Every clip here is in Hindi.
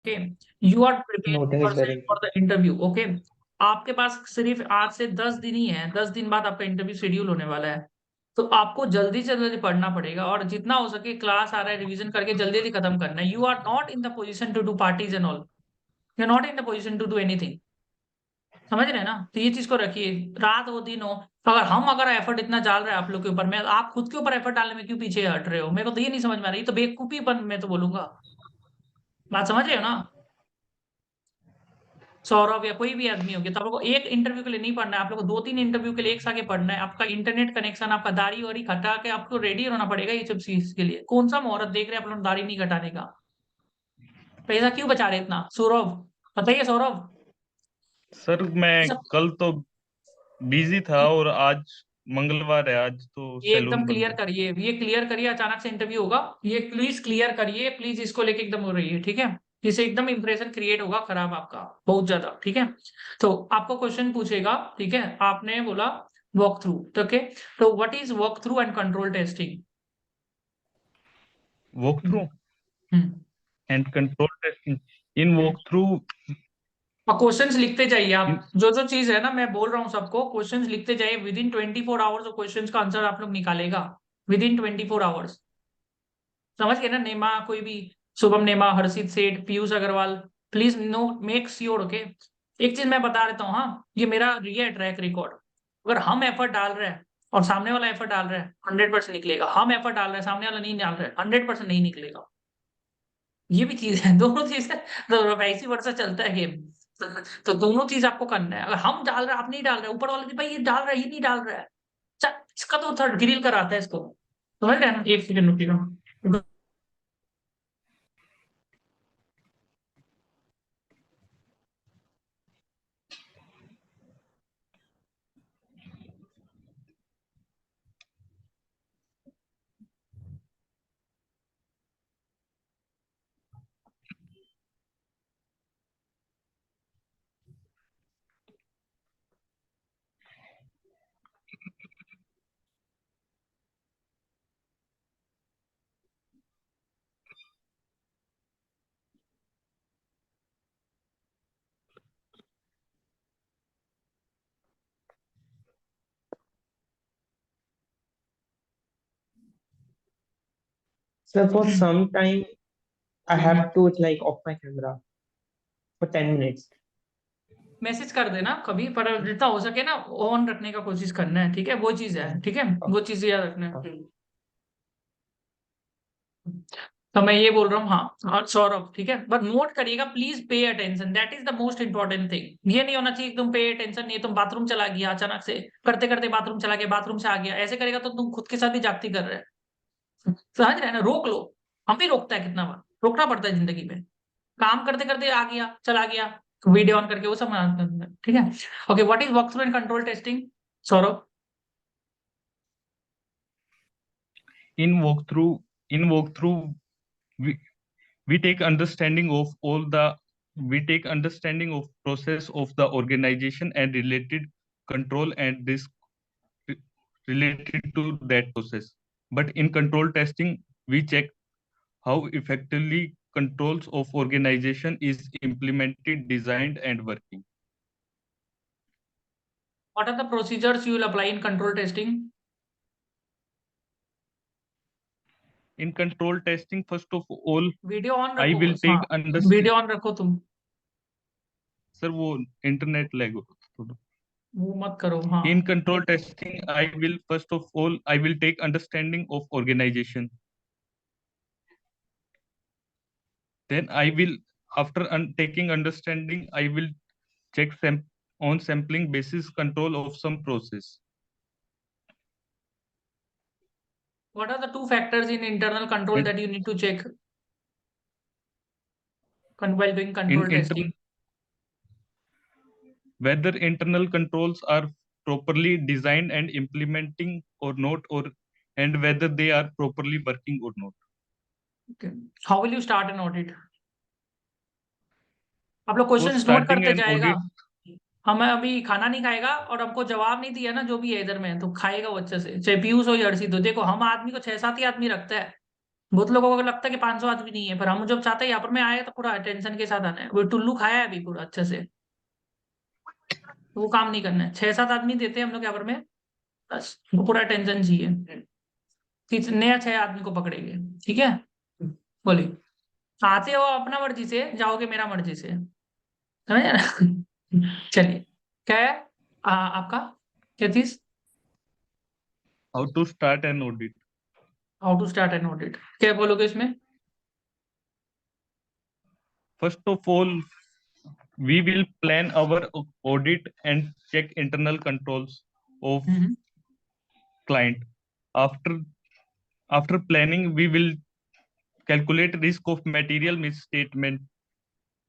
Okay, you are Noting preparing is very yourself for the important. Interview. Okay, आपके पास सिर्फ आज से 10 दिन ही है, 10 दिन बाद आपका इंटरव्यू शेड्यूल होने वाला है। तो आपको जल्दी से जल्दी पढ़ना पड़ेगा और जितना हो सके क्लास आ रहा है रिवीजन करके जल्दी जल्दी खत्म करना है। You are not in the position to do parties and all, you are not in the position to do anything. समझ रहे हैं ना? तो ये चीज को रखिए, रात हो दिन हो, अगर एफर्ट इतना डाल रहे हैं आप लोग के ऊपर, मैं आप खुद के ऊपर एफर्ट डालने में क्यों पीछे हट रहे हो? मेरे को तो ये नहीं समझ में आ रही, तो बेवकूफीपन मैं तो बोलूंगा। बात समझ रहे हो ना? सौरभ या कोई भी आदमी होगी, तो आप लोग को एक इंटरव्यू के लिए नहीं पढ़ना है, आप लोग को 2-3 इंटरव्यू के लिए एक साथ पढ़ना है। आपका इंटरनेट कनेक्शन, आपका दाढ़ी वाड़ी हटा के आपको रेडी होना पड़ेगा ये सब चीज के लिए। कौन सा मुहूर्त देख रहे हैं आप लोग दाढ़ी नहीं घटाने का? पैसा क्यों बचा रहे इतना? सौरभ बताइए, सौरभ। सर मैं सब कल तो बिजी था और आज मंगलवार है, आज तो ये एकदम सैलून बंद क्लियर है। करिए, ये क्लियर करिए, अचानक से इंटरव्यू होगा, ये प्लीज क्लियर करिए, प्लीज इसको लेके एकदम हो रही है, ठीक है? इससे एकदम इंप्रेशन क्रिएट होगा खराब आपका, बहुत ज्यादा, ठीक है? तो आपको क्वेश्चन पूछेगा, ठीक है? आपने बोला वॉक थ्रू, तो ओके, तो what is walk through and control testing? Walk through hmm and control testing. In walk through और क्वेश्चंस लिखते जाइए आप, जो जो चीज है ना मैं बोल रहा हूँ सबको, क्वेश्चंस लिखते जाइए। विद इन 24 आवर्स क्वेश्चन का आंसर आप लोग निकालेगा, विद इन 24 आवर्स। समझ गए ना? नेमा कोई भी, Shubham Nema, Harshit Seth, Piyush Agarwal, please no make sure, okay? एक चीज मैं बता देता हूँ, हाँ, ये मेरा है ट्रैक रिकॉर्ड। अगर हम एफर्ट डाल रहे हैं और सामने वाला एफर्ट डाल रहा है, 100% निकलेगा। हम एफर्ट डाल रहे हैं, सामने वाला नहीं डाल रहा है, 100% नहीं निकलेगा। ये भी चीज है, दोनों चीज है, तो वैसी वर्षा चलता है गेम। तो दोनों चीज आपको करना है। अगर हम डाल रहे हैं, आप नहीं डाल रहे, ऊपर वाले की भाई ये डाल रहा है, ये नहीं डाल रहा है, इसका तो थर्ड ग्रिल कराता है इसको। समझ रहे हैं ना? एक second रुकिएगा। So for some time, I have to like off my camera for 10 minutes. Message कर देना कभी, पर जितना हो सके ना ऑन रखने का कोशिश करना है, ठीक है? वो चीज है, ठीक है? वो चीज याद रखना है। तो मैं ये बोल रहा हूँ, हाँ, और सौरभ, ठीक है? बट नोट करिएगा please, pay attention, that is the most important thing. ये नहीं होना चाहिए कि तुम पे अटेंशन नहीं, तुम बाथरूम चला गया अचानक से, करते करते बाथरूम चला गया, बाथरूम से आ गया, ऐसे करेगा तो तुम खुद के साथ ही जागती कर रहे हैं। समझ रहे हैं ना? रोक लो। हम भी रोकता है, कितना बार रोकना पड़ता है जिंदगी में। काम करते करते आ गया, चला गया, वीडियो ऑन करके वो सब ठीक है? Okay, what is walk through and control testing, Saurabh? in walkthrough we, we take understanding of all the we take understanding of process of the organization and related control and risk related to that process. But in control testing we check how effectively controls of organization is implemented, designed and working. What are the procedures you will apply in control testing? In control testing, first of all, video on I रखो will बस, हाँ, take understand. वीडियो ऑन रखो तुम, सर वो इंटरनेट लैग हो थोड़ा। वो मत करो, हाँ। In control testing, I will first of all I will take understanding of organization. Then I will, after taking understanding, I will check on sampling basis control of some process. What are the two factors in internal control that you need to check while doing control In testing? whether internal controls are properly designed and implementing or not, or and whether they are properly working or not. Okay. How will you start an audit? आप लोग For क्वेश्चंस नोट starting करते an जाएगा। audit, हमें अभी खाना नहीं खाएगा और हमको जवाब नहीं दिया ना जो भी है इधर में, तो खाएगा वो अच्छे से, चाहे पीयूष हो या हर्षित हो। देखो हम आदमी को 6-7 ही आदमी रखता है, बहुत लोगों को लगता है कि 500 आदमी नहीं है, पर हम जब चाहते हैं यहाँ पर मैं आया तो पूरा टेंशन के साथ आना है। वो टुल्लू खाया है अभी पूरा अच्छे से, तो वो काम नहीं करना है। 6-7 आदमी देते हैं हम लोग यहाँ पर में, बस वो पूरा टेंशन चाहिए कि नया 6 आदमी को पकड़ेंगे। ठीक है, बोलिए। आते हो अपना मर्जी से, जाओगे मेरा मर्जी से, समझे ना? चलिए, क्या है आपका क्या चीज? How to start an audit? How to start an audit, क्या बोलोगे इसमें? First of all, we will plan our audit and check internal controls of hmm. client. After after planning, we will calculate risk of material misstatement.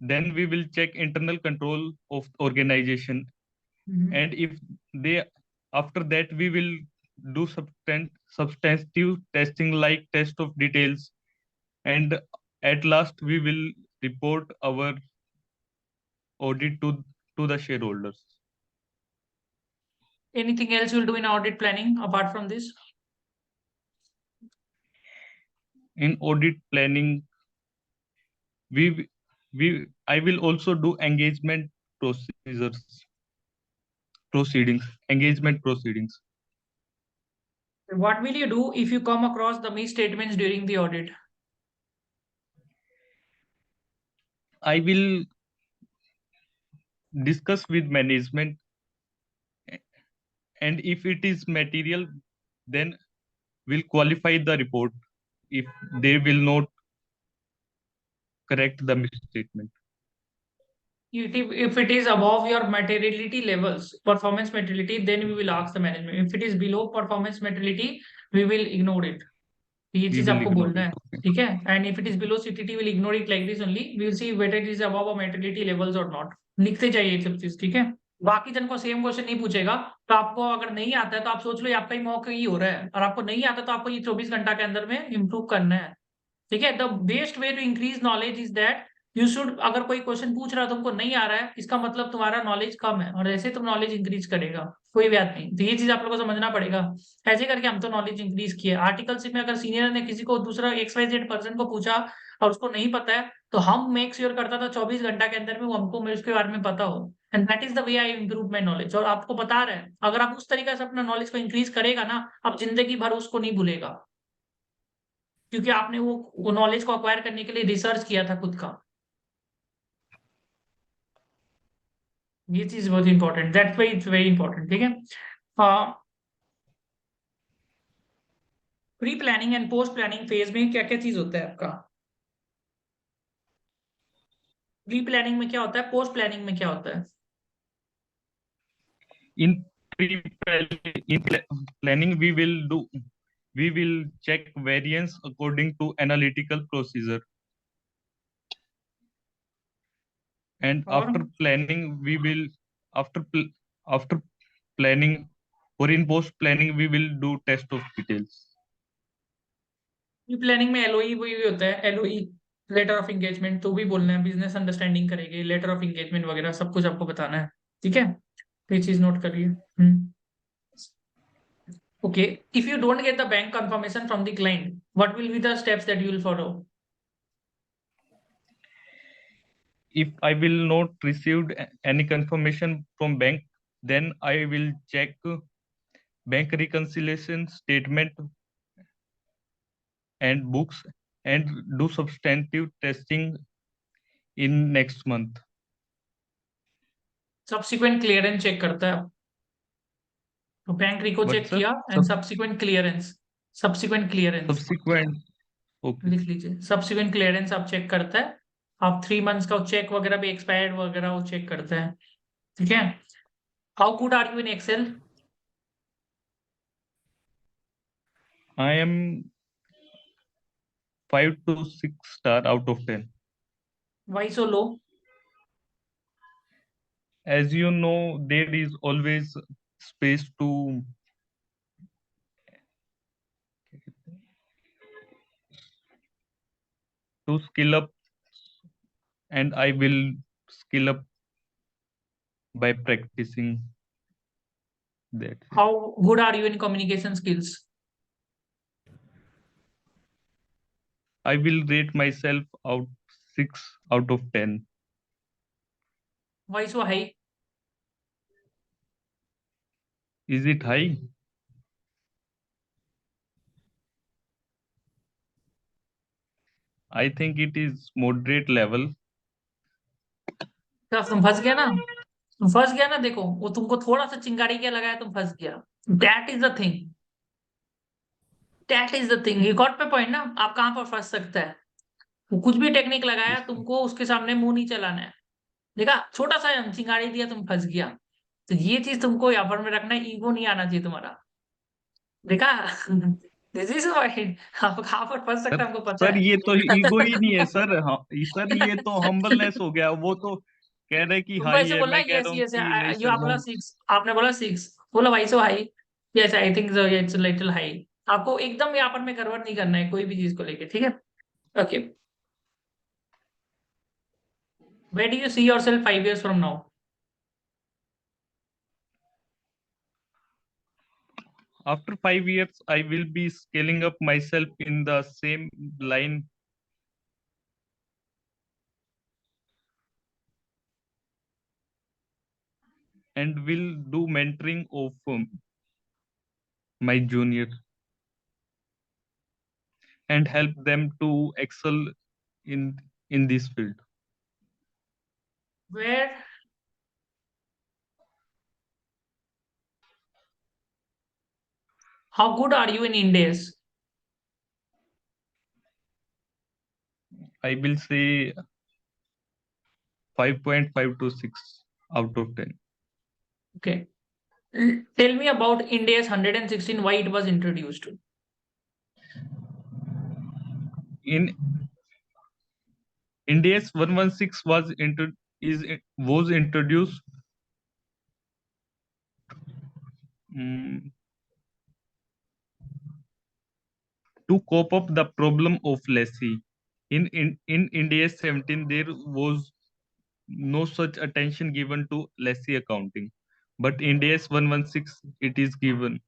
Then we will check internal control of organization, hmm. and if they after that we will do substantive testing like test of details, and at last we will report our audit to the shareholders. Anything else you'll do in audit planning apart from this? In audit planning, we I will also do engagement proceedings. What will you do if you come across the misstatements during the audit? I will discuss with management, and if it is material, then we'll qualify the report if they will not correct the misstatement. If it is above your materiality levels, performance materiality, then we will ask the management. If it is below performance materiality, we will ignore it. ये We चीज will आपको ignore बोलना it. है, Okay. ठीक है? And if it is below CTT will ignore it like this only, we will see whether it is above materiality levels or not. लिखते जाइए ये सब चीज, ठीक है? बाकी जन को सेम क्वेश्चन नहीं पूछेगा, तो आपको अगर नहीं आता है तो आप सोच लो ये आपका ही मौका ही हो रहा है, और आपको नहीं आता तो आपको ये 24 घंटा के अंदर में इम्प्रूव करना है। ठीक है, the best way to increase knowledge is that you should, अगर कोई क्वेश्चन पूछ रहा है तुमको नहीं आ रहा है, इसका मतलब तुम्हारा नॉलेज कम है, और ऐसे तुम नॉलेज इंक्रीज करेगा। कोई बात नहीं, तो ये चीज आप लोगों को समझना पड़ेगा। ऐसे करके हम तो नॉलेज इंक्रीज किए। आर्टिकलशिप में अगर सीनियर ने किसी को दूसरा XYZ पर्सन को पूछा और उसको नहीं पता है, तो हम मेक श्योर करता था 24 घंटा के अंदर में वो हमको उसके बारे में पता हो। And that is the way I improve my knowledge. और आपको बता रहे हैं, अगर आप उस तरीके से अपना नॉलेज को इंक्रीज करेगा ना, आप जिंदगी भर उसको नहीं भूलेगा, क्योंकि आपने वो नॉलेज को अक्वायर करने के लिए रिसर्च किया था खुद का। ये चीज बहुत important, that's why it's very important. ठीक है, pre planning and post planning phase में क्या क्या चीज होता है आपका? प्री प्लानिंग में क्या होता है, पोस्ट प्लानिंग में क्या होता है? In planning, we will check variance according to analytical procedure, and और after planning, or in post planning we will do test of details. Pre planning में एलओई वही होता है, एलओई लेटर ऑफ एंगेजमेंट, तो भी बोलना है, बिजनेस अंडरस्टैंडिंग करेंगे, लेटर ऑफ एंगेजमेंट वगैरह सब कुछ आपको बताना है। ठीक है, तो ये चीज नोट करिए। Okay, if you don't get the bank confirmation from the client, what will be the steps that you will follow? If I will not received any confirmation from bank, then I will check bank reconciliation statement and books, and do substantive testing in next month. Subsequent clearance check करता है, तो bank reco But check sir, किया and subsequent clearance, subsequent clearance subsequent, okay. लिख लीजिए। सब्सिक्वेंट क्लियरेंस आप चेक करता है, आप 3 मंथ्स का चेक वगैरह भी एक्सपायर्ड वगैरह वो चेक करता है। ठीक है, how good are you in Excel? I am 5 to 6 star out of 10. Why so low? As you know, there is always space to skill up, and I will skill up by practicing that. How good are you in communication skills? I will rate myself out 6 out of 10. Why so high? Is it high? I think it is moderate level. क्या तुम फंस गया ना, तुम फंस गया ना, देखो वो तुमको थोड़ा सा चिंगारी क्या लगाया, तुम फंस गया। That is the thing, that is the thing, you got पे पॉइंट ना। आप कहाँ पर फंस सकता है, वो कुछ भी टेक्निक लगाया, तुमको उसके सामने मुंह नहीं चलाना है। देखा, छोटा सा चिंगारी दिया, तुम फंस गया। तो ये चीज तुमको यहाँ पर में रखना है, ईगो नहीं आना चाहिए तुम्हारा। देखा, दिस इज पॉइंट। आप कहाँ पर फंस सकता सर है हमको पता सर है। ये तो ईगो ही नहीं है सर। हाँ सर, ये तो हम्बलनेस हो गया। वो तो कह रहे कि तुमको हाई ऐसे है, बोलना मैं है कह यस रहा हूँ यस, कि नहीं यू सर आप बोला वो। 6, आपने बोला 6, बोला भाई so high. Yes I think so, it's little high. आपको एकदम यहाँ पर में कन्वर्ट नहीं करना है कोई भी चीज को लेके, ठीक है। Okay, where do you see yourself 5 years from now? After 5 years, I will be scaling up myself in the same line and will do mentoring of my junior and help them to excel in this field. Where, how good are you in Ind AS? I will say 5.5 to 6 out of 10. Okay, tell me about Ind AS 116, why it was introduced? In India's 116 was introduced mm, to cope up the problem of lacy. In India's 17, there was no such attention given to lacy accounting, but India's 116 it is given.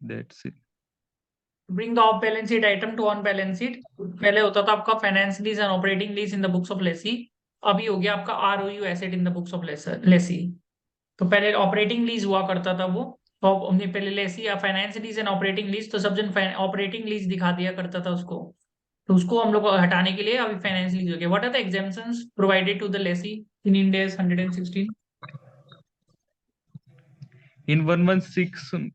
That's it. Bring the off balance sheet item to on balance sheet. पहले होता था आपका finance lease and operating lease in the books of lessee, अभी हो गया आपका ROU asset in the books of lessee. तो पहले ऑपरेटिंग लीज हुआ करता था वो, तो हमने पहले लेसी या finance lease and operating lease, तो सब जन ऑपरेटिंग लीज दिखा दिया करता था उसको। तो उसको हम लोग को हटाने के लिए अभी फाइनेंस लीज हो गया। What are the exemptions provided to the lessee in India 116? In 116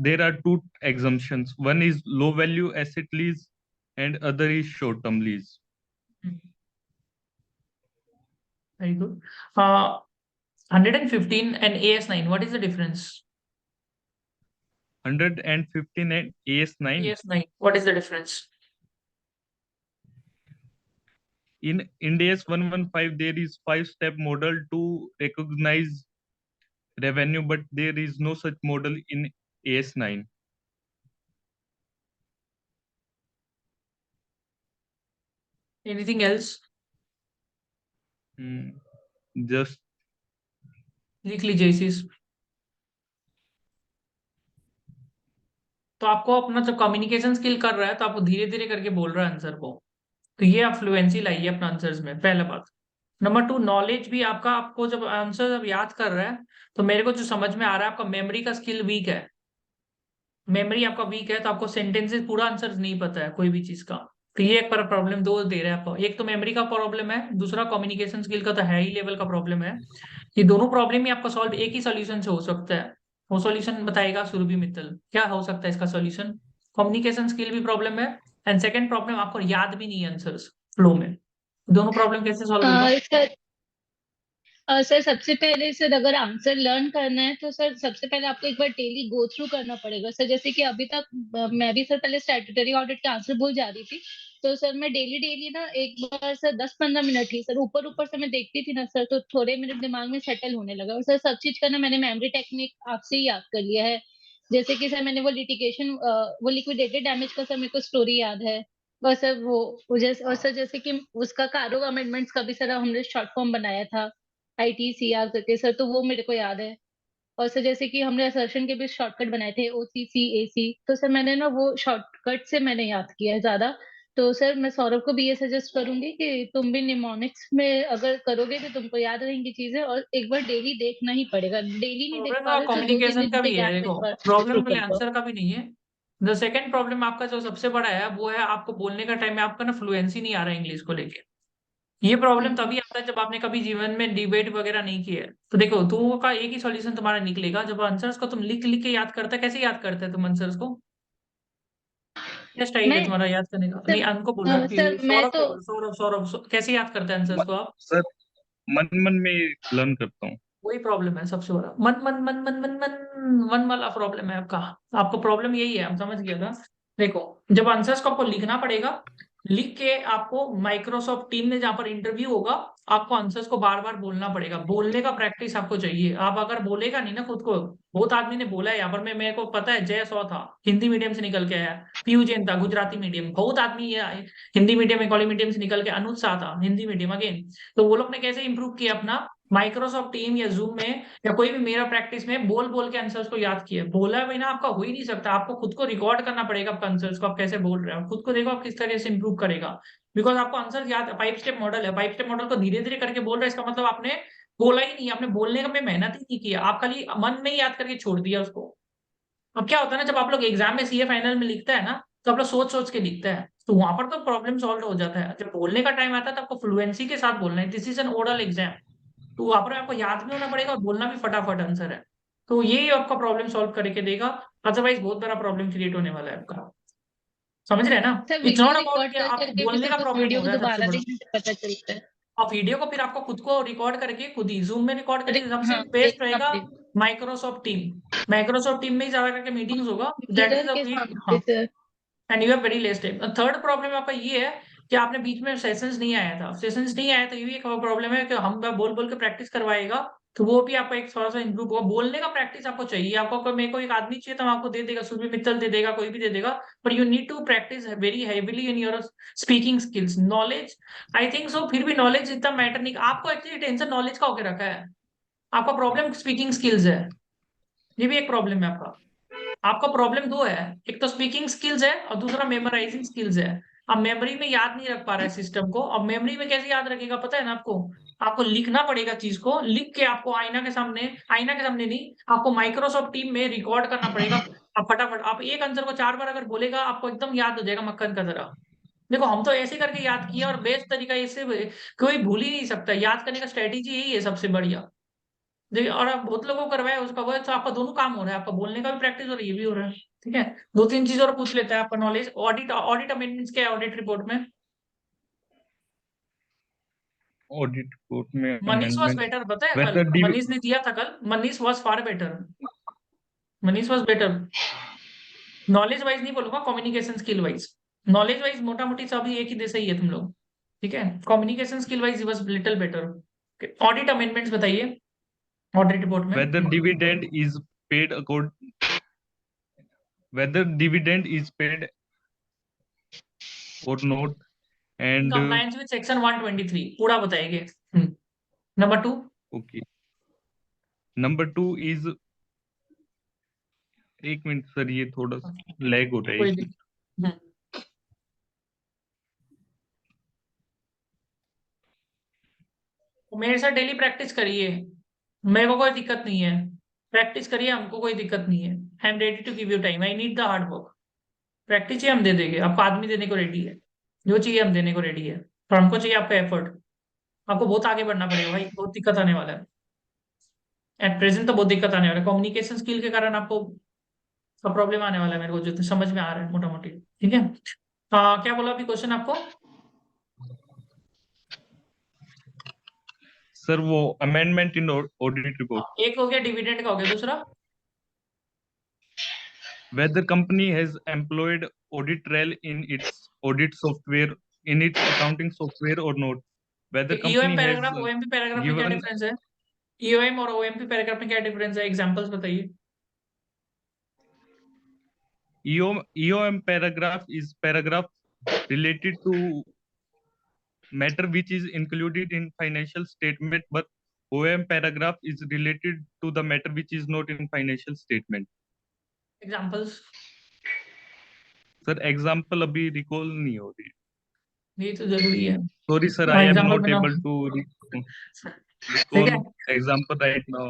there are two exemptions. One is low value asset lease and other is short term lease. Very good. 115 and AS9, what is the difference? 115 and AS9. AS9, what is the difference? In India's 115, there is 5-step model to recognize revenue, but there is no such model in AS9. Anything else? Just लिख लीजिए इसी। तो आपको अपना जब कम्युनिकेशन स्किल कर रहा है तो आपको धीरे धीरे करके बोल रहा है आंसर को, तो ये आप फ्लुएंसी लाइए अपना आंसर्स में, पहला बात। नंबर 2, नॉलेज भी आपका, आपको जब आंसर जब याद कर रहा है तो मेरे को जो समझ में आ रहा है आपका मेमोरी का स्किल वीक है। मेमोरी आपका वीक है तो आपको सेंटेंसेस पूरा आंसर नहीं पता है कोई भी चीज का। तो ये एक पर प्रॉब्लम दो दे रहा है आपको, एक तो मेमोरी का प्रॉब्लम है, दूसरा कम्युनिकेशन स्किल का तो हाई लेवल का प्रॉब्लम है। ये दोनों प्रॉब्लम ही आपका सॉल्व एक ही सॉल्यूशन से हो सकता है। वो सॉल्यूशन बताएगा सुरभि मित्तल, क्या हो सकता है इसका सॉल्यूशन। कम्युनिकेशन स्किल भी प्रॉब्लम है, एंड सेकंड प्रॉब्लम आपको याद भी नहीं है आंसर्स फ्लो में। दोनों प्रॉब्लम कैसे सॉल्व होगा? सर सर सबसे पहले सर अगर आंसर लर्न करना है तो सर सबसे पहले आपको एक बार डेली गो थ्रू करना पड़ेगा सर। जैसे कि अभी तक मैं भी सर पहले स्टैट्यूटरी ऑडिट के आंसर भूल जा रही थी, तो सर मैं डेली डेली ना एक बार सर 10-15 मिनट ही सर ऊपर ऊपर से मैं देखती थी ना सर, तो थोड़े मेरे दिमाग में सेटल होने लगा। और सर सब चीज का ना मैंने मेमोरी टेक्निक आपसे ही याद कर लिया है। जैसे कि सर मैंने वो लिटिगेशन वो लिक्विडेटेड डैमेज का सर मेरे को स्टोरी याद है। और सर वो जैसे, और सर जैसे कि उसका कारो अमेंडमेंट्स का भी सर हमने शॉर्ट फॉर्म बनाया था ITCR करके सर, तो वो मेरे को याद है। और सर जैसे कि हमने असर्शन के भी शॉर्टकट बनाए थे OCC AC, तो सर मैंने ना वो शॉर्टकट से मैंने याद किया है ज्यादा। तो सर मैं सौरभ को भी ये सजेस्ट करूंगी कि तुम भी निमोनिक्स में अगर करोगे तो तुमको याद रहेंगी चीजें, और एक बार डेली देखना ही पड़ेगा। डेली नहीं देख प्रॉब्लम पा रहे तो 2-3 कम्युनिकेशन दिन का के भी है, गैप में देखो एक बार प्रॉब्लम शुरू पहले कर दो। आंसर का भी नहीं है। द सेकंड प्रॉब्लम आपका जो सबसे बड़ा है वो है आपको बोलने का टाइम में आपका ना फ्लुएंसी नहीं आ रहा है इंग्लिश को लेके। ये प्रॉब्लम तभी आता है जब आपने कभी जीवन में डिबेट वगैरह नहीं किया है। तो देखो दो का एक ही सॉल्यूशन तुम्हारा निकलेगा, जब आंसर्स को तुम लिख लिख के याद करते है। कैसे याद करते हैं तुम आंसर्स को? क्या स्टाइल है मैं तुम्हारा याद करने का? नहीं, सर हमको बोल रहा है सर कि मैं सौरभ तो को बोलो, कैसे याद करते हैं आंसर्स को आप? सर मन मन में लर्न करता हूँ। वही प्रॉब्लम है सबसे बड़ा, मन मन मन मन मन मन मन वाला प्रॉब्लम है आपका। आपको प्रॉब्लम यही है, हम समझ गया था। देखो जब आंसर्स को आपको लिखना पड़ेगा, लिख के आपको माइक्रोसॉफ्ट टीम में जहां पर इंटरव्यू होगा, आपको आंसर्स को बार बार बोलना पड़ेगा। बोलने का प्रैक्टिस आपको चाहिए। आप अगर बोलेगा नहीं ना खुद को, बहुत आदमी ने बोला है यहाँ पर, मैं मेरे को पता है, जय सौ था हिंदी मीडियम से निकल के आया, पीयू जैन था गुजराती मीडियम, बहुत आदमी ये हिंदी मीडियम इकोनॉमी मीडियम से निकल के, अनुज शाह था हिंदी मीडियम अगेन। तो वो लोग ने कैसे इंप्रूव किया अपना, माइक्रोसॉफ्ट टीम या जूम में या कोई भी मेरा प्रैक्टिस में बोल बोल के आंसर्स को याद किया। बोला बिना आपका हो ही नहीं सकता, आपको खुद को रिकॉर्ड करना पड़ेगा आपका आंसर्स को, आप कैसे बोल रहे हो खुद को देखो आप किस तरह से इंप्रूव करेगा। बिकॉज आपको आंसर याद, 5 स्टेप मॉडल है, 5 स्टेप मॉडल को धीरे धीरे करके बोल रहे हैं, इसका मतलब आपने बोला ही नहीं, आपने बोलने का में मेहनत ही नहीं किया, आप खाली मन में ही याद करके छोड़ दिया उसको। अब क्या होता है ना, जब आप लोग एग्जाम में सीए फाइनल में लिखता है ना, तो आप लोग सोच सोच के लिखता है, तो वहां पर तो प्रॉब्लम सॉल्व हो जाता है। जब बोलने का टाइम आता है तो आपको फ्लुएंसी के साथ बोलना है, this is an oral exam. तो वहां पर आपको याद भी होना पड़ेगा और बोलना भी फटाफट आंसर है। तो यही आपका प्रॉब्लम सॉल्व करके देगा, अदरवाइज बहुत बड़ा प्रॉब्लम क्रिएट होने वाला है आपका। समझ रहे हैं ना? Sir it's video not about record कि कर आपको करके भी बोलने सर का उस प्रॉब्लम वीडियो हो को रहा है सबसे दोबारा बड़ा। देखने से पता चलता है। और वीडियो को फिर आपको खुद को रिकॉर्ड करके खुद ही जूम में रिकॉर्ड अरे करके सबसे हाँ, बेस्ट देखना रहेगा पड़ेगा माइक्रोसॉफ्ट टीम। माइक्रोसॉफ्ट टीम में ही ज्यादा करके मीटिंग्स होगा, दैट इज मिरर द के वे। सामने हाँ, sir. And you have very less time. Third problem आपका ये है कि आपने बीच में सेशंस नहीं आया था, सेशंस नहीं आया तो ये भी एक प्रॉब्लम है कि हम बोल बोल के प्रैक्टिस करवाएगा, तो वो भी आपका एक थोड़ा सा इंप्रूव होगा। बोलने का प्रैक्टिस आपको चाहिए, आपको कोई, मेरे को एक आदमी चाहिए तो हम आपको दे देगा, सुरभि मित्तल दे देगा, कोई भी दे देगा, but you need to practise very heavily in your speaking skills. Knowledge I think so, फिर भी नॉलेज इतना मैटर नहीं, आपको एक्चुअली टेंशन नॉलेज का होकर रखा है, आपका प्रॉब्लम स्पीकिंग स्किल्स है। ये भी एक प्रॉब्लम है आपका। आपका प्रॉब्लम दो है, एक तो स्पीकिंग स्किल्स है और दूसरा मेमोराइजिंग स्किल्स है। अब मेमोरी में याद नहीं रख पा रहा है सिस्टम को, अब मेमोरी में कैसे याद रखेगा पता है ना आपको? आपको लिखना पड़ेगा चीज को, लिख के आपको आईना के सामने नहीं, आपको माइक्रोसॉफ्ट टीम में रिकॉर्ड करना पड़ेगा। आप फटाफट आप एक आंसर को 4 बार अगर बोलेगा, आपको एकदम याद हो जाएगा मक्खन का तरह। देखो हम तो ऐसे करके याद किया, और बेस्ट तरीका इससे कोई भूल ही नहीं सकता, याद करने का स्ट्रेटेजी यही है सबसे बढ़िया। देखिए, और आप बहुत लोगों को करवाया उसका वो, तो आपका दोनों काम हो रहा है, आपका बोलने का भी प्रैक्टिस हो रहा है, ये भी हो रहा है। ठीक है, 2-3 चीज और पूछ लेता है आपका नॉलेज। ऑडिट अमेंडमेंट्स क्या है ऑडिट रिपोर्ट में? ऑडिट रिपोर्ट में मनीष वॉज अमेंडमेंट बेटर, पता है कल वेदर मनीष ने दिया था, कल Manish was far better. Manish was better knowledge wise नहीं बोलूंगा, communication skill wise. Knowledge wise मोटा मोटी सभी एक ही जैसे ही है तुम लोग, ठीक है। Communication skill wise was little better. Audit amendments बताइए ऑडिट रिपोर्ट में। whether dividend is paid accord whether dividend is paid or not, in and compliance with section 123 पूरा बताएंगे। नंबर 2, okay, number 2 is, एक मिनट सर, ये थोड़ा सा लैग हो रहा है कोई इसमें। दिक्कत। मेरे साथ डेली प्रैक्टिस करिए, मेरे को कोई दिक्कत नहीं है, प्रैक्टिस करिए, हमको कोई दिक्कत नहीं है। I am ready to give you time, I need the hard work. Practice चाहिए हम दे देंगे आपको, आदमी देने को रेडी है, जो चाहिए हम देने को रेडी है, पर हमको चाहिए आपका एफर्ट। आपको बहुत आगे बढ़ना पड़ेगा भाई, बहुत दिक्कत आने वाला है। एट प्रेजेंट तो बहुत दिक्कत आने वाला है, कम्युनिकेशन स्किल के कारण आपको सब प्रॉब्लम आने वाला है, मेरे को जो समझ में आ रहा है मोटा मोटी। ठीक है, क्या बोला अभी क्वेश्चन आपको? सर वो अमेंडमेंट इन ऑडिट रिपोर्ट, एक हो गया डिविडेंड का, हो गया दूसरा whether company has employed audit trail in its audit software, in its accounting software or not, whether EOM company has paragraph OMP paragraph में क्या given डिफरेंस है? ईओएम और ओएमपी पैराग्राफ में क्या डिफरेंस है, एग्जांपल्स बताइए। EOM paragraph is paragraph related to matter which is included in financial statement, but OM paragraph is related to the matter which is not in financial statement. Examples sir example अभी रिकॉल नहीं हो रही. ये तो जरूरी है. Sorry sir, हाँ I am एग्जाम्पल not बनाओ. able to ठीक recall है. example right now.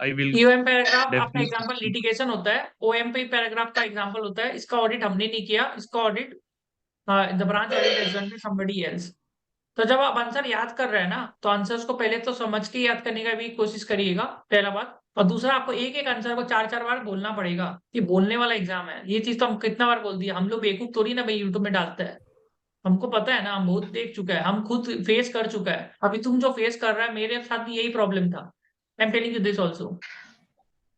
I will EOM paragraph आपका definitely. एग्जांपल लिटिगेशन होता है. ओएमपी पैराग्राफ का एग्जांपल होता है. इसका ऑडिट हमने नहीं किया. इसका audit the branch audit has done by somebody else. तो जब आप आंसर याद कर रहे हैं ना, तो आंसर्स को पहले तो समझ के याद करने का भी कोशिश करिएगा, पहला बात. और दूसरा, आपको एक एक आंसर को 4-4 बार बोलना पड़ेगा. ये बोलने वाला एग्जाम है. ये चीज तो हम कितना बार बोल दिया. हम लोग बेवकूफ थोड़ी ना भाई यूट्यूब में डालते हैं. हमको पता है ना, हम बहुत देख चुका है, हम खुद फेस कर चुका है. अभी तुम जो फेस कर रहा है, मेरे साथ भी यही प्रॉब्लम था. I am telling you this also.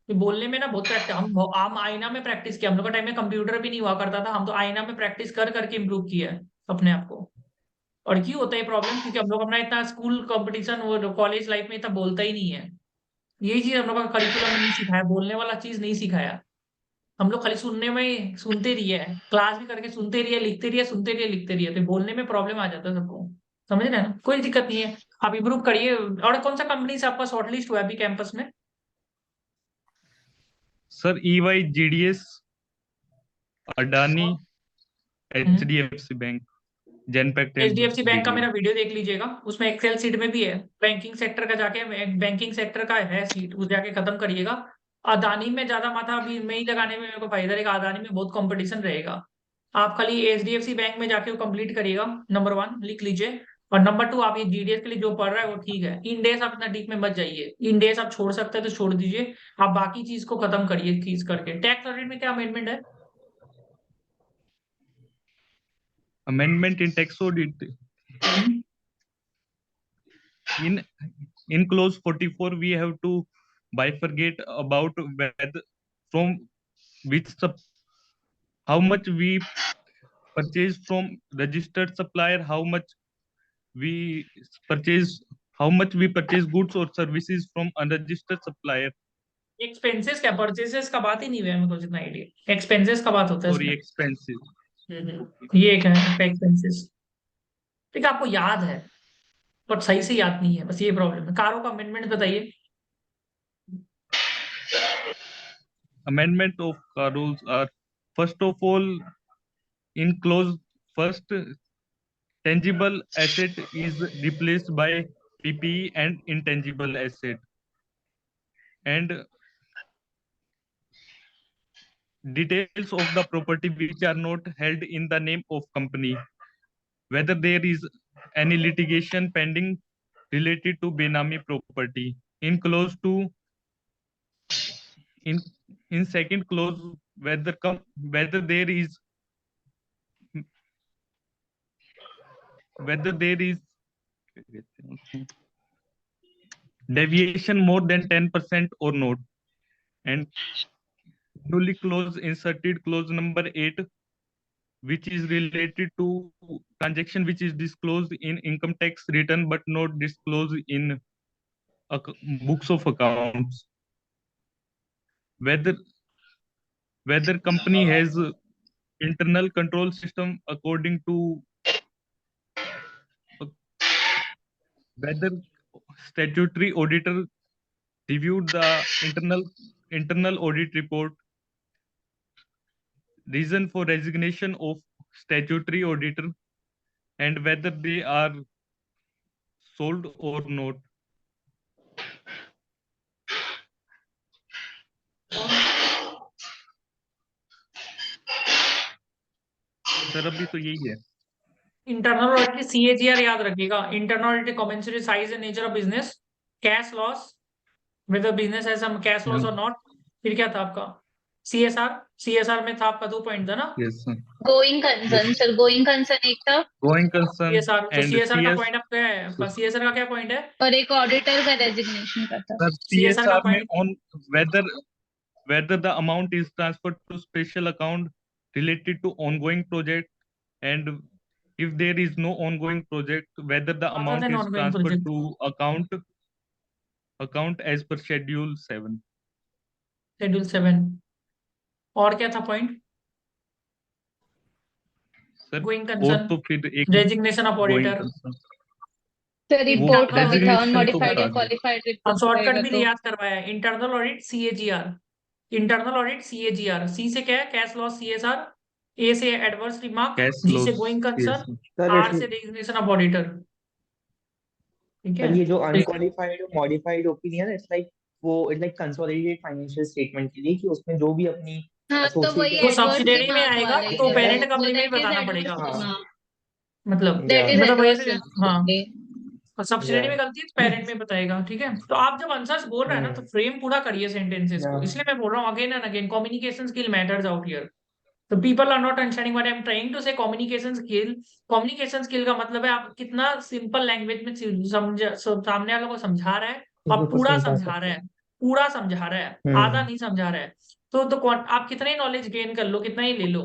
कि बोलने में ना बहुत प्रैक्टिस, हम आईना में प्रैक्टिस किया. हम लोग का टाइम में कंप्यूटर भी नहीं हुआ करता था. हम तो आईना में प्रैक्टिस कर करके इम्प्रूव किया है अपने आप को. और क्यों होता है प्रॉब्लम? क्योंकि हम लोग अपना इतना स्कूल कंपटीशन और कॉलेज लाइफ में इतना बोलता ही नहीं है. यही चीज हम लोग का करिकुलम में नहीं सिखाया. बोलने वाला चीज नहीं सिखाया. हम लोग खाली सुनने में सुनते रहिए, क्लास भी करके सुनते रहिए, लिखते रहिए, सुनते रहिए, लिखते रहिए. तो बोलने में प्रॉब्लम आ जाता है सबको. समझ रहे हैं ना? कोई दिक्कत नहीं है. आप इम्प्रूव करिए. और कौन सा कंपनी से आपका शॉर्टलिस्ट हुआ है अभी कैंपस में? Sir, EY, GDS, Adani, HDFC Bank, Genpact and HDFC bank का BDO. मेरा वीडियो देख लीजिएगा. उसमें एक्सेल सीट में भी है. बैंकिंग सेक्टर का जाके, बैंकिंग सेक्टर का है सीट, उस जाके खत्म करिएगा. अदानी में ज्यादा माथा अभी में ही लगाने में मेरे को फायदा रहेगा. अदानी में बहुत कंपटीशन रहेगा. आप खाली एचडीएफसी बैंक में जाके वो कंप्लीट करिएगा. नंबर 1 लिख लीजिए. और नंबर 2, आप ये जीडीएस के लिए जो पढ़ रहा है वो ठीक है. इंडेस आप इतना डीप में मत जाइए. इंडेस आप छोड़ सकते हैं तो छोड़ दीजिए. आप बाकी चीज को खत्म करिए चीज करके. टैक्स ऑडिट में क्या अमेंडमेंट है? Amendment in tax audit. In clause 44, we have to bifurcate about whether from which how much we purchase from registered supplier, we purchase how much we purchase goods or services from unregistered supplier. Expenses क्या, परचेसेस का बात ही नहीं हुआ है. मेरे को जितना आइडिया एक्सपेंसेस का बात होता है Sorry, इसमें. expenses. ये एक है एक्सपेंसेस. ठीक है, आपको याद है पर सही से याद नहीं है, बस ये प्रॉब्लम है. कारों का अमेंडमेंट बताइए. Amendment of rules are, first of all, in clause first, tangible asset is replaced by PPE and intangible asset, and details of the property which are not held in the name of company, whether there is any litigation pending related to Benami property. In clause 2, in second clause, whether there is deviation more than 10% or not. And newly clause inserted clause number 8, which is related to transaction which is disclosed in income tax return but not disclosed in books of accounts. Whether company has internal control system according to whether statutory auditor reviewed the internal audit report, reason for resignation of statutory auditor, and whether they are sold or not. Sir अभी तो यही है. इंटरनल ऑडिट की सीएजीआर याद रखिएगा. Internal audit commensurate size and nature of business, cash loss, whether business has some cash loss or not. फिर क्या था आपका? सीएसआर में था आपका 2 पॉइंट था ना? Yes, sir. Going concern sir, going concern एक था Going concern सीएसआर, तो and सीएसआर का CS. पॉइंट आपका है आपका. सीएसआर का क्या पॉइंट है? और एक ऑडिटर का रेजिग्नेशन का था. Sir, CSR का CSR में point- on whether the amount is transferred to special account related to ongoing project, and if there is no ongoing project, whether the Other amount than is ongoing transferred project. to account as per schedule 7. Schedule 7. और क्या था पॉइंट? सर गोइंग और कंसर्न, तो फिर एक resignation of going auditor. concern. Sir report का भी था designation तो अनमॉडिफाइड बता या दो। क्वालिफाइड रिपोर्ट शॉर्टकट रहेगा भी तो याद करवाया है, internal audit CAGR, internal audit CAGR, सी से क्या है कैश लॉस CSR, ए से एडवर्स रिमार्क, Cash जी से loss, going yes. Concern, sir आर से रेजिग्नेशन ऑफ ऑडिटर। ठीक है, सर ये जो तो अनक्वालिफाइड और modified opinion it's like consolidated financial statement के लिए कि उसमें जो भी अपनी हाँ तो वही वो एसोसिएटेड एडवर्स सब्सिडियरी में रिमार्क आएगा वाला ही तो है पेरेंट वो कंपनी में ही दैट इज बताना एडवर्स पड़ेगा। हाँ रिमार्क मतलब दैट इज मतलब वही एडवर्स से, रिमार्क हाँ, ओनली। और सब्सिडियरी में गलती है तो पेरेंट में बताएगा। ठीक है, तो आप जब आंसर्स बोल रहे हैं ना तो फ्रेम पूरा करिए सेंटेंसेस को, इसलिए मैं बोल रहा हूँ again and again, communication skill matters out here. तो people are not understanding what I am trying to say. Communication skill, communication skill का मतलब है आप कितना सिंपल लैंग्वेज में सामने वालों को समझा रहे हैं, और को पूरा समझा समझा सकते रहे हैं। हैं, पूरा समझा रहे हैं, आधा नहीं समझा रहे हैं। तो आप कितने नॉलेज गेन कर लो, कितना ही ले लो,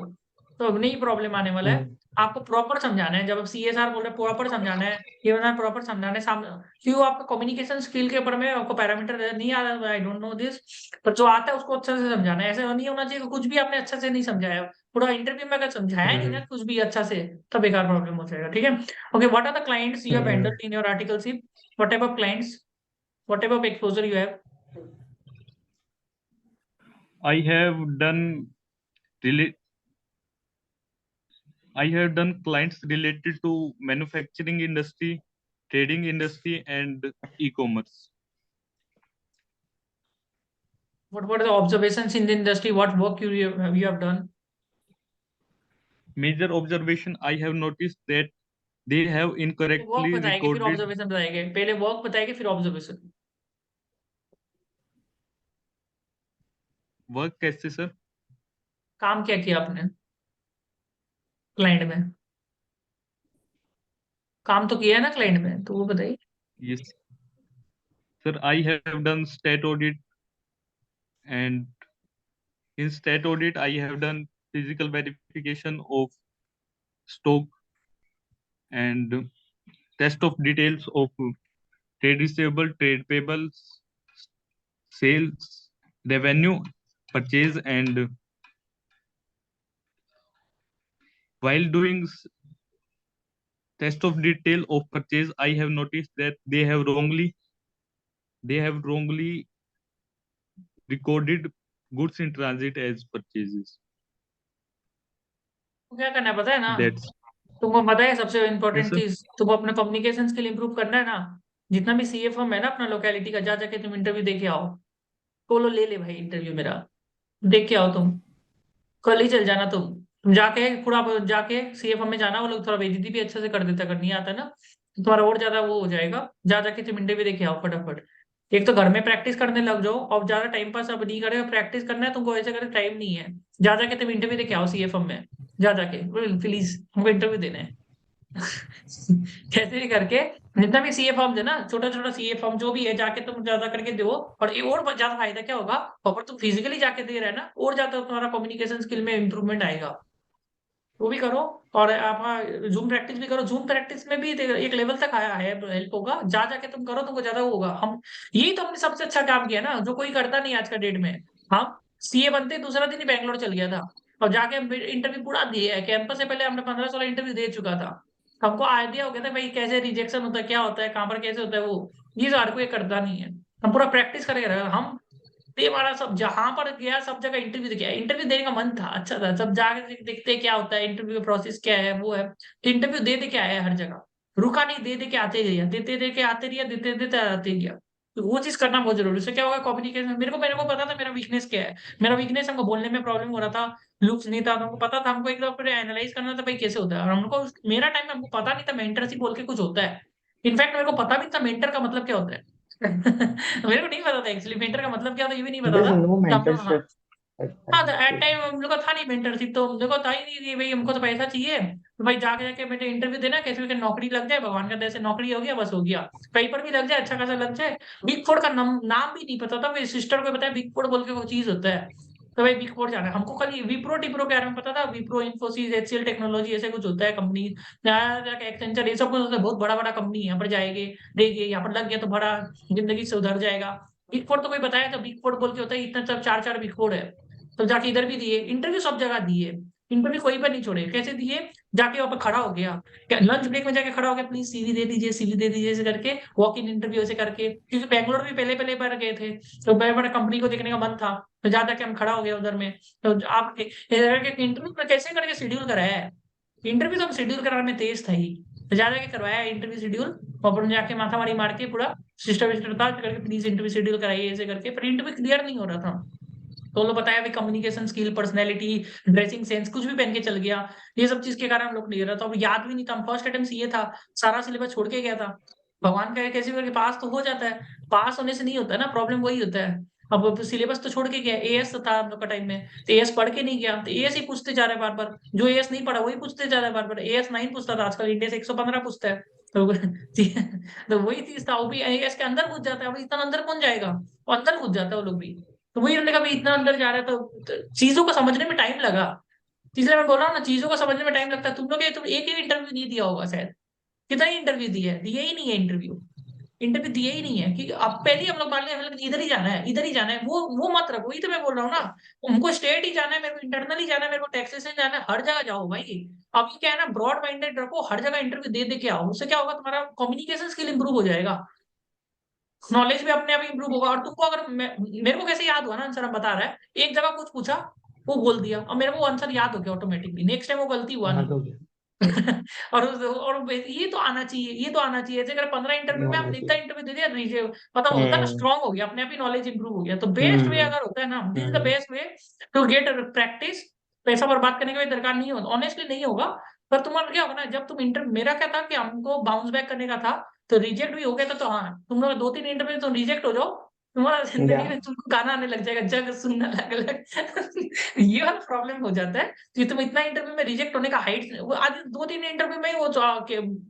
तो नहीं प्रॉब्लम आने वाला है। आपको प्रॉपर समझाना है, जब आप CSR बोल रहे हैं प्रॉपर समझाना है, ये प्रॉपर समझाना है सामने। क्यों आपका कम्युनिकेशन स्किल के ऊपर में आपको पैरामीटर नहीं आ रहा, आई डोंट नो दिस, पर जो आता है उसको अच्छे से समझाना है। ऐसा नहीं होना चाहिए कि कुछ भी आपने अच्छे से नहीं समझाया, पूरा इंटरव्यू में अगर समझाया नहीं ना कुछ भी अच्छा से, तब बेकार प्रॉब्लम हो जाएगा। ठीक है, okay, what are the clients you have handled in your articleship, what type of clients, what type of exposure you have? I have done rela- I have done clients related to manufacturing industry, trading industry, and e-commerce. What were the observations in the industry, what work you have done? Major observation I have noticed that they have work incorrectly बताएंगे फिर recorded ऑब्जर्वेशन बताएंगे, पहले वर्क बताएंगे फिर ऑब्जर्वेशन। work कैसे सर? काम क्या किया आपने क्लाइंट में, काम तो किया है ना क्लाइंट में, तो वो बताइए। Yes, sir. I have done stat audit, and in stat audit I have done physical verification of stock and test of details of trade receivable, trade payables, sales, revenue, purchase, and while doing test of detail of purchase, I have noticed that they have wrongly recorded goods in transit as purchases. तो क्या करना है पता है ना, That's तुमको पता है सबसे yes, इम्पोर्टेंट sir. चीज, तुमको अपने कम्युनिकेशन स्किल इंप्रूव करना है ना, जितना भी CA फॉर्म है ना अपना लोकेलिटी का, जा जाके तुम इंटरव्यू दे के आओ। बोलो ले ले भाई इंटरव्यू मेरा, देख के आओ तुम, कल ही चल जाना तुम जाके पूरा जाके CA फॉर्म में जाना, वो लोग थोड़ा बेइज्जती भी अच्छे से कर देता, अगर नहीं आता ना तो तुम्हारा और ज्यादा वो हो जाएगा। जा जाके तुम इंटरव्यू दे के आओ फटाफट। एक तो घर में प्रैक्टिस करने लग जाओ, और ज्यादा टाइम पास अब नहीं करे, प्रैक्टिस करना है तुमको, ऐसे करे टाइम नहीं है। जा जाके तुम इंटरव्यू दे के आओ CA फॉर्म में, जा जाके प्लीज हमको इंटरव्यू देना है। कैसे भी करके जितना भी CA फॉर्म है ना, छोटा छोटा CA फॉर्म जो भी है, जाके तुम ज्यादा करके दो। और ये और ज्यादा फायदा क्या होगा, और तुम फिजिकली जाके दे रहे हैं ना, और ज्यादा तुम्हारा कम्युनिकेशन स्किल में इंप्रूवमेंट आएगा। वो भी करो, और आप जूम प्रैक्टिस भी करो। जूम प्रैक्टिस में भी एक लेवल तक आया है, हेल्प होगा, जा जाके तुम करो, तुमको ज्यादा वो होगा। हम यही तो हमने सबसे अच्छा काम किया ना, जो कोई करता नहीं आज का डेट में। हम CA बनते दूसरा दिन ही बैंगलोर चल गया था, और जाके इंटरव्यू पूरा दिया है, कैंपस से पहले हमने 15-16 इंटरव्यू दे चुका था। हमको आइडिया हो गया था भाई कैसे रिजेक्शन होता है, क्या होता है, कहाँ पर कैसे होता है वो, ये हर कोई करता नहीं है। हम पूरा प्रैक्टिस करके रहे हम, ये वाला सब जहां पर गया सब जगह इंटरव्यू दिया, इंटरव्यू देने का मन था, अच्छा था, सब जाके देखते क्या होता है, इंटरव्यू प्रोसेस क्या है, वो है। तो इंटरव्यू दे दे के आया हर जगह, रुका नहीं, दे दे के आते गया, देते दे के आते रहिए, देते देते आते गया। तो वो चीज करना बहुत जरूरी है। उससे क्या होगा, कम्युनिकेशन, मेरे को पता था मेरा वीकनेस क्या है। मेरा वीकनेस हमको बोलने में प्रॉब्लम हो रहा था, लुक्स नहीं था, हमको पता था, हमको एक दफा एनालाइज करना था भाई कैसे होता है। और हमको मेरा टाइम में हमको पता नहीं था मेंटरशिप बोल के कुछ होता है। इनफैक्ट मेरे को पता भी था मेंटर का मतलब क्या होता है। मेरे को नहीं पता था एक्चुअली मेंटर का मतलब क्या होता है, ये भी नहीं पता There's था। no तो हम लोग, हाँ, mentorship at हाँ, that तो एट stage. टाइम हम लोग का था नहीं मेंटरशिप, तो हम लोग को था ही नहीं कि भाई हमको तो पैसा चाहिए, तो भाई जाके जाके बेटे इंटरव्यू देना, कैसे भी नौकरी लग जाए, भगवान का दया से नौकरी हो गया, बस हो गया। कहीं पर भी लग जाए, अच्छा खासा लग जाए। बिग फोर का नाम भी नहीं पता था, मेरी सिस्टर को बताया बिग फोर बोल के कोई चीज होता है, तो भाई बिग फोर जाना है हमको। खाली विप्रो टिप्रो के बारे में पता था, विप्रो, इन्फोसिस, HCL टेक्नोलॉजी, ऐसे कुछ होता है कंपनी, जाके एक्सेंचर, ये सब कुछ होता है, बहुत बड़ा बड़ा कंपनी, यहाँ पर जाएंगे, देंगे, यहाँ पर लग गया तो बड़ा जिंदगी से उधर जाएगा। बिग फोर तो कोई बताया, तो बिग फोर बोल के होता है इतना, सब 4-4 बिग फोर है। तो जाके इधर भी दिए इंटरव्यू, सब जगह दिए इंटरव्यू, कोई पर नहीं छोड़े। कैसे दिए, जाके वहां पर खड़ा हो गया, क्या लंच ब्रेक में जाके खड़ा हो गया, प्लीज सीवी दे दीजिए, सीवी दे दीजिए, ऐसे करके वॉक इन इंटरव्यू ऐसे करके, क्योंकि बैंगलोर भी पहले पहले बार गए थे, तो बड़े बड़े कंपनी को देखने का मन था, तो जा जाके हम खड़ा हो गया उधर में। तो आप इंटरव्यू कैसे करके शेड्यूल कराया है, इंटरव्यू तो हम शेड्यूल कराने में तेज था ही, तो जा जाके करवाया इंटरव्यू शेड्यूल, और फिर जाके माथा मारी मार के पूरा सिस्टम विस्टम था करके प्लीज इंटरव्यू शेड्यूल कराइए ऐसे करके, पर इंटरव्यू क्लियर नहीं हो रहा था। तो लोग बताया भी communication skill, personality, dressing sense कुछ भी पहन के चल गया, ये सब चीज के कारण हम लोग नहीं रहा था, अब याद भी नहीं था, फर्स्ट अटेम्प्ट ये था, सारा सिलेबस छोड़ के गया था। भगवान का कैसे करके पास तो हो जाता है, पास होने से नहीं होता है ना, प्रॉब्लम वही होता है। अब सिलेबस तो छोड़ के गया, एएस था हम लोग का टाइम में, तो एएस पढ़ के नहीं गया, तो एएस ही पूछते जा रहे हैं बार बार, जो एएस नहीं पढ़ा वही पूछते जा रहे हैं बार बार, एएस 9 पूछता था, आजकल इंडिया से 115 पूछता है। तो वही चीज था, वो भी एएस के अंदर घुस जाता है, अब इतना अंदर कौन जाएगा, वो अंदर घुस जाता है वो लोग भी। तो वही हमने कहा भाई इतना अंदर जा रहा है, तो चीजों को समझने में टाइम लगा, इसलिए मैं बोल रहा हूँ ना, चीजों को समझने में टाइम लगता है। तुम लोग तुम एक ही इंटरव्यू नहीं दिया होगा शायद, कितना ही इंटरव्यू दिया है, दिया ही नहीं है इंटरव्यू, इंटरव्यू दिया ही नहीं है, कि अब पहले ही हम लोग मान लिया, हम लोग इधर ही जाना है, इधर ही जाना है, वो मत रखो, वही तो मैं बोल रहा हूँ ना, उनको स्टेट ही जाना है, मेरे को इंटरनल ही जाना है, मेरे को टैक्सेशन जाना है, हर जगह जाओ भाई। अभी क्या है ना, ब्रॉड माइंडेड रखो, हर जगह इंटरव्यू दे दे के आओ, उससे क्या होगा, तुम्हारा कम्युनिकेशन स्किल इंप्रूव हो जाएगा, नॉलेज भी अपने आप इंप्रूव होगा। और तुमको अगर मेरे को कैसे याद हुआ ना आंसर, हम बता रहा है, एक जगह कुछ पूछा, वो बोल दिया, और मेरे को आंसर याद हो गया ऑटोमेटिकली, नेक्स्ट टाइम वो गलती हुआ याद नहीं। हो गया। और ये तो आना चाहिए, ये तो आना चाहिए, ऐसे अगर 15 इंटरव्यू में होना आपने इतना चाहिए। इंटरव्यू दे दिया, मतलब होता है ना, हम्म स्ट्रांग हो गया, अपने आप ही नॉलेज इंप्रूव हो गया, तो बेस्ट वे अगर होता है ना, this is the hmm best way to get practice. पैसा बर्बाद करने की कोई दरकार नहीं होगा, ऑनेस्टली नहीं होगा। पर तुम्हारा क्या होगा ना, जब तुम इंटर मेरा क्या था कि हमको बाउंस बैक करने का था, तो रिजेक्ट भी हो गया था, तो हाँ तुम लोग 2-3 इंटरव्यू तो रिजेक्ट हो जाओ, तुम्हारा या जिंदगी में तुमको गाना आने लग जाएगा, जग सुनना अलग अलग। ये वाला प्रॉब्लम हो जाता है कि तुम इतना इंटरव्यू में रिजेक्ट होने का हाइट, वो आज 2-3 इंटरव्यू में ही वो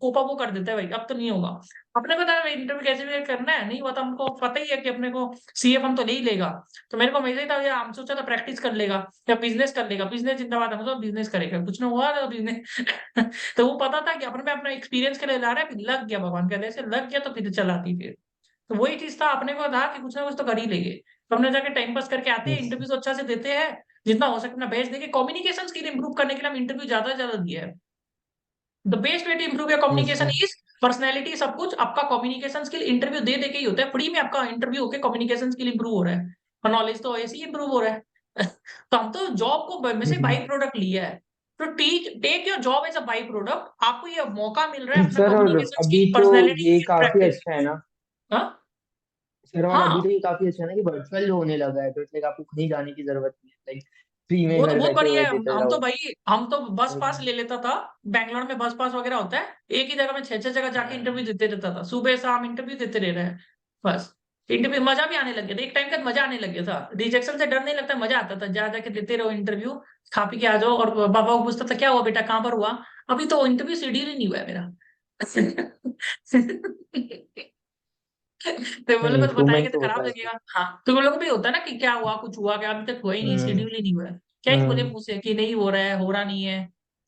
कोपा वो कर देता है भाई, अब तो नहीं होगा। अपने पता है इंटरव्यू कैसे भी करना है, नहीं हुआ तो हमको पता ही है कि अपने को सीएफ हम तो ले ही लेगा। तो मेरे को वैसे ही था यार, हम सोचा था प्रैक्टिस कर लेगा या बिजनेस कर लेगा, बिजनेस जिंदाबाद, हम तो बिजनेस करेगा, कुछ ना हुआ बिजनेस। तो वो पता था कि अपन में अपना एक्सपीरियंस के लिए ला रहा है, फिर लग गया, भगवान कहते ऐसे लग गया तो फिर चलाती फिर। तो वही चीज था, अपने को था कि कुछ ना कुछ तो कर ही लेंगे, तो हमने जाके टाइम पास करके आते हैं, yes, इंटरव्यू तो अच्छा से देते हैं, जितना हो सके अपना बेस्ट देके, कम्युनिकेशन स्किल इंप्रूव करने के लिए हम इंटरव्यू ज्यादा से ज्यादा दिया है। The best way to improve your yes, communication sir. Is personality, सब कुछ आपका कम्युनिकेशन स्किल इंटरव्यू दे दे के ही होता है, फ्री में आपका इंटरव्यू होकर कम्युनिकेशन स्किल इंप्रूव हो रहा है, और नॉलेज तो ऐसे ही इंप्रूव हो रहा है। तो हम तो जॉब को में से बाई प्रोडक्ट लिया है, तो take your job as a byproduct, आपको ये मौका मिल रहा है अपना सर और कम्युनिकेशन अभी स्किल, तो पर्सनैलिटी ये काफी प्रैक्टिस। अच्छा है ना हाँ सर, और अभी तो हाँ, ये काफी अच्छा है ना कि वर्चुअल होने लगा है, तो लाइक आपको कहीं जाने की जरूरत नहीं है, लाइक फ्री में वो तो घर बहुत बैठे बढ़िया हुए है, देते हम तो जाओ। भाई, हम तो बस पास हम्म, ले लेता था, बैंगलोर में बस पास वगैरह होता है, एक ही जगह में 6-6 जगह जाके इंटरव्यू देते रहता था, सुबह शाम इंटरव्यू देते रह रहे हैं बस। इंटरव्यू मजा भी आने लग गया था, एक टाइम तक मजा आने लग गया था, रिजेक्शन से डर नहीं लगता, मजा आता था, जा जाके देते रहो इंटरव्यू, खा पी के आ जाओ, और बाबा को पूछता था क्या हुआ बेटा, कहाँ पर हुआ, अभी तो इंटरव्यू शेड्यूल ही नहीं हुआ है मेरा। तो वो लोग को तो बताएंगे इम्प्रूवमेंट तो तो खराब होता है सर। लगेगा, हाँ, तो वो लोग को भी होता है ना कि क्या हुआ, कुछ हुआ क्या, अभी तक हुआ ही नहीं, हम्म शेड्यूल ही नहीं हुआ है, क्या ही बोले हम्म मुंह से कि नहीं हो रहा है, हो रहा नहीं है,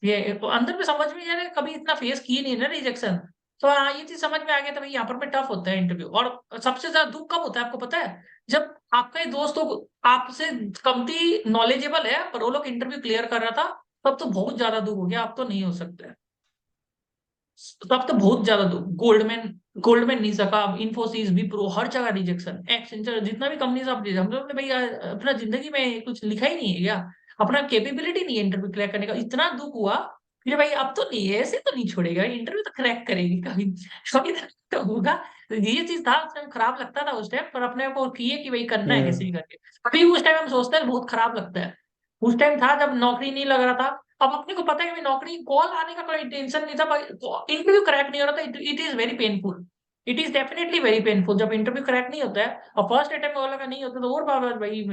ये तो अंदर में समझ में यार, कभी इतना फेस किए नहीं ना रिजेक्शन। तो हाँ, ये चीज समझ में आ गया था भाई, यहाँ पर में टफ होता है इंटरव्यू, और सबसे ज्यादा दुख कब होता है आपको पता है, जब आपका ही दोस्त हो, आपसे कमती नॉलेजेबल है, पर वो लोग इंटरव्यू क्लियर कर रहा था, तब तो बहुत ज्यादा दुख हो गया, अब तो नहीं हो सकता है, तब तो बहुत ज्यादा दुख। गोल्डमैन, गोल्डमैन नहीं सका, इन्फोसिस, विप्रो, हर जगह रिजेक्शन, एक्सेंचर, जितना भी कंपनी आप हम लोग ने भाई अपना जिंदगी में कुछ लिखा ही नहीं है क्या, अपना कैपेबिलिटी नहीं है इंटरव्यू क्रैक करने का, इतना दुख हुआ। फिर भाई अब तो नहीं है, ऐसे तो नहीं छोड़ेगा, इंटरव्यू तो क्रैक करेगी कभी, कभी तो होगा। तो ये चीज था, उस टाइम खराब लगता था उस टाइम, पर अपने को किए कि भाई करना है कैसे भी करके। अभी उस टाइम हम सोचते हैं बहुत खराब लगता है, उस टाइम था जब नौकरी नहीं लग रहा था, अब अपने को पता है कि नौकरी कॉल आने का कोई टेंशन नहीं था भाई, इंटरव्यू क्रैक नहीं हो रहा था, it is very painful, it is definitely very painful, जब इंटरव्यू क्रैक नहीं होता है, और फर्स्ट अटेम्प्ट वाला का नहीं होता, तो और बाबा भाई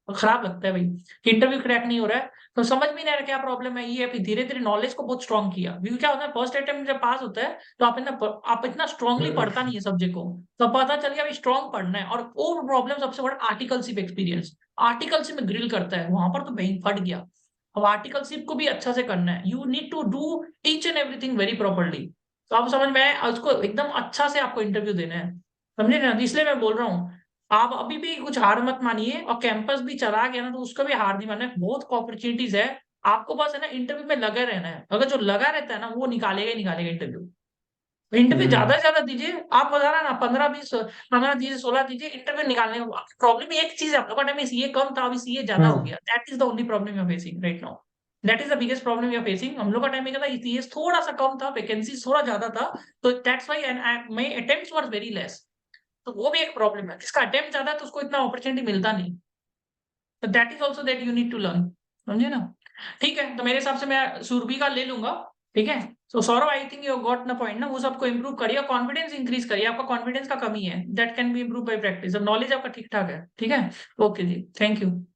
खराब लगता है भाई, कि इंटरव्यू क्रैक नहीं हो रहा है, तो समझ में नहीं आ रहा क्या प्रॉब्लम है, ये फिर धीरे धीरे नॉलेज को बहुत स्ट्रॉन्ग किया, क्योंकि क्या होता है फर्स्ट अटेम्प्ट जब पास होता है, तो आप इतना स्ट्रांगली पढ़ता नहीं है सब्जेक्ट को, तो पता चल गया स्ट्रॉन्ग पढ़ना है, और वो प्रॉब्लम सबसे बड़ा आर्टिकलशिप एक्सपीरियंस, आर्टिकलशिप में ग्रिल करता है, वहां पर तो बैंक फट गया। अब आर्टिकलशिप को भी अच्छा से करना है, you need to do each and everything very properly, तो आप समझ में आए, उसको एकदम अच्छा से आपको इंटरव्यू देना है, समझे ना, इसलिए मैं बोल रहा हूँ, आप अभी भी कुछ हार मत मानिए, और कैंपस भी चला गया ना, तो उसका भी हार नहीं मानना है, बहुत अपॉर्चुनिटीज है, आपको बस है ना इंटरव्यू में लगे रहना है। अगर जो लगा रहता है ना वो निकालेगा ही निकालेगा इंटरव्यू। इंटरव्यू ज्यादा से ज्यादा दीजिए, आप बता रहे ना 15 दीजिए, 16 दीजिए, इंटरव्यू निकालने का प्रॉब्लम एक चीज है, हम लोग का टाइम में सीए कम था, अभी सीए ज्यादा हो गया। That is the only problem you are facing right now. That is the biggest problem you are facing. हम लोग का टाइम में क्या था, सीए थोड़ा सा कम था, वैकेंसी थोड़ा ज्यादा था, तो that's why and my attempts were very less. तो वो भी एक प्रॉब्लम है, जिसका अटेम्प्ट ज्यादा है तो उसको इतना अपॉर्चुनिटी मिलता नहीं। तो that is also that you need to learn, समझे ना। ठीक है, तो मेरे हिसाब से मैं सुरभि का ले लूंगा। ठीक है, so Saurabh I think you got an point ना, वो सबको इंप्रूव करिए, कॉन्फिडेंस इंक्रीज करिए। आपका कॉन्फिडेंस का कमी है, that can be improve bye practice. अब नॉलेज आपका ठीक ठाक है। ठीक है, ओके जी, थैंक यू।